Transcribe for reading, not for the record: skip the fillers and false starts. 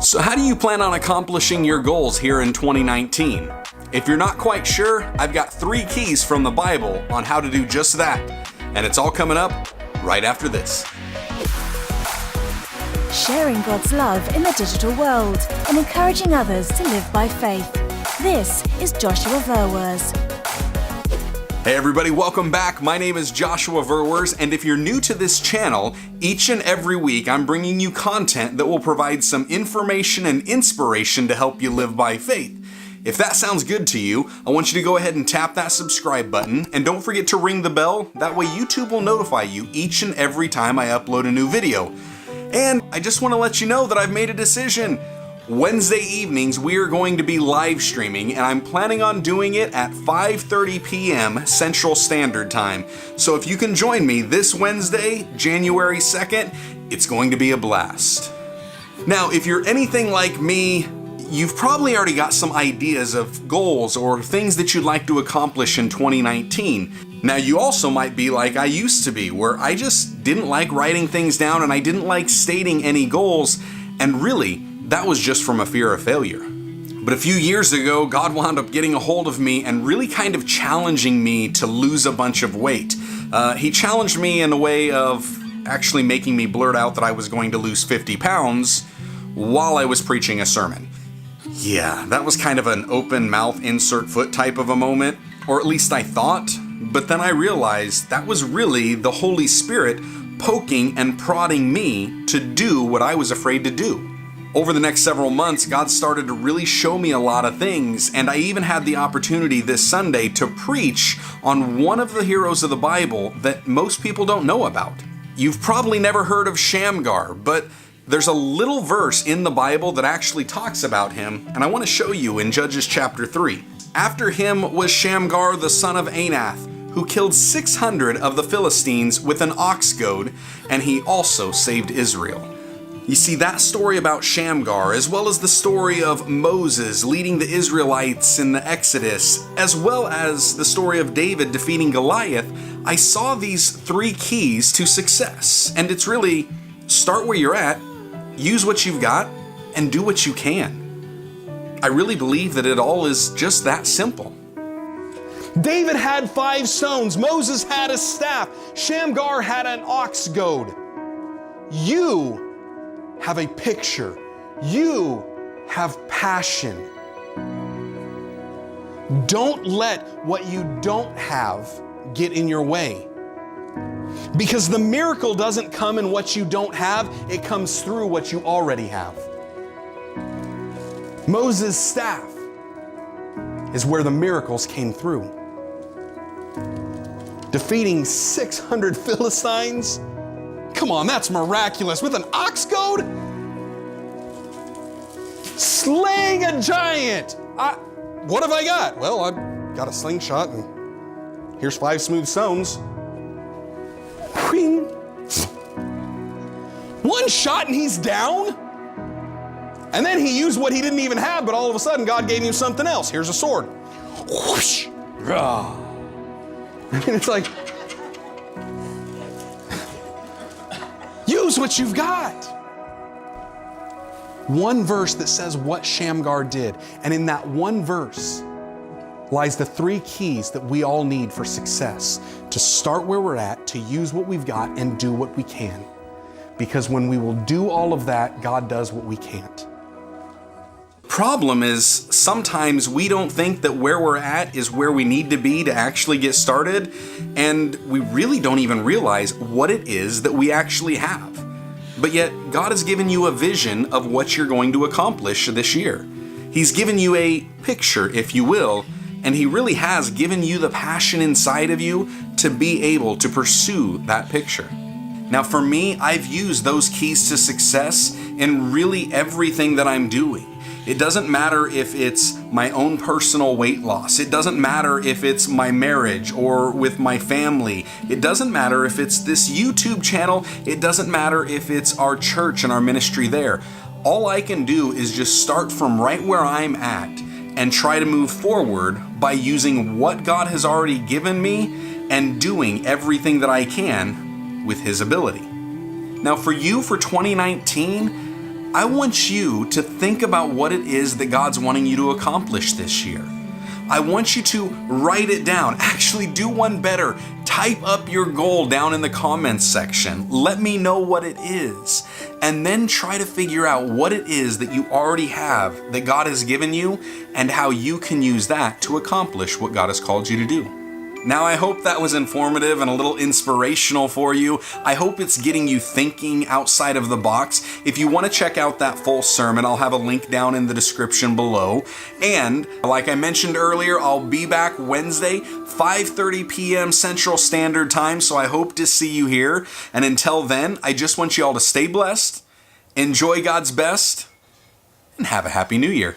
So how do you plan on accomplishing your goals here in 2019? If you're not quite sure, I've got 3 keys from the Bible on how to do just that. And it's all coming up right after this. Sharing God's love in the digital world and encouraging others to live by faith. This is Joshua Verwers. Hey everybody, welcome back. My name is Joshua Verwers, and if you're new to this channel, each and every week I'm bringing you content that will provide some information and inspiration to help you live by faith. If that sounds good to you, I want you to go ahead and tap that subscribe button, and don't forget to ring the bell. That way YouTube will notify you each and every time I upload a new video. And I just want to let you know that I've made a decision. Wednesday evenings we are going to be live streaming, and I'm planning on doing it at 5:30 p.m. Central Standard Time. So if you can join me this Wednesday, January 2nd, it's going to be a blast. Now, if you're anything like me, you've probably already got some ideas of goals or things that you'd like to accomplish in 2019. Now, you also might be like I used to be, where I just didn't like writing things down and I didn't like stating any goals, and really, that was just from a fear of failure. But a few years ago, God wound up getting a hold of me and really kind of challenging me to lose a bunch of weight. He challenged me in a way of actually making me blurt out that I was going to lose 50 pounds while I was preaching a sermon. Yeah, that was kind of an open mouth insert foot type of a moment, or at least I thought. But then I realized that was really the Holy Spirit poking and prodding me to do what I was afraid to do. Over the next several months, God started to really show me a lot of things, and I even had the opportunity this Sunday to preach on one of the heroes of the Bible that most people don't know about. You've probably never heard of Shamgar, but there's a little verse in the Bible that actually talks about him, and I want to show you in Judges chapter 3. After him was Shamgar the son of Anath, who killed 600 of the Philistines with an ox goad, and he also saved Israel. You see, that story about Shamgar, as well as the story of Moses leading the Israelites in the Exodus, as well as the story of David defeating Goliath, I saw these 3 keys to success. And it's really, start where you're at, use what you've got, and do what you can. I really believe that it all is just that simple. David had 5 stones, Moses had a staff, Shamgar had an ox goad. You have a picture. You have passion. Don't let what you don't have get in your way. Because the miracle doesn't come in what you don't have, it comes through what you already have. Moses' staff is where the miracles came through. Defeating 600 Philistines? Come on, that's miraculous. With an ox goad? Slaying a giant. What have I got? Well, I've got a slingshot, and here's 5 smooth stones. Whing. One shot and he's down? And then he used what he didn't even have, but all of a sudden God gave him something else. Here's a sword. Whoosh. I mean, it's like, use what you've got. One verse that says what Shamgar did, and in that one verse lies the 3 keys that we all need for success. To start where we're at, to use what we've got, and do what we can. Because when we will do all of that, God does what we can't. Problem is, sometimes we don't think that where we're at is where we need to be to actually get started, and we really don't even realize what it is that we actually have. But yet, God has given you a vision of what you're going to accomplish this year. He's given you a picture, if you will, and He really has given you the passion inside of you to be able to pursue that picture. Now for me, I've used those keys to success in really everything that I'm doing. It doesn't matter if it's my own personal weight loss. It doesn't matter if it's my marriage or with my family. It doesn't matter if it's this YouTube channel. It doesn't matter if it's our church and our ministry there. All I can do is just start from right where I'm at and try to move forward by using what God has already given me and doing everything that I can with His ability. Now for you, for 2019, I want you to think about what it is that God's wanting you to accomplish this year. I want you to write it down. Actually, do one better. Type up your goal down in the comments section. Let me know what it is. And then try to figure out what it is that you already have that God has given you and how you can use that to accomplish what God has called you to do. Now, I hope that was informative and a little inspirational for you. I hope it's getting you thinking outside of the box. If you want to check out that full sermon, I'll have a link down in the description below. And like I mentioned earlier, I'll be back Wednesday, 5:30 p.m. Central Standard Time, so I hope to see you here. And until then, I just want you all to stay blessed, enjoy God's best, and have a Happy New Year.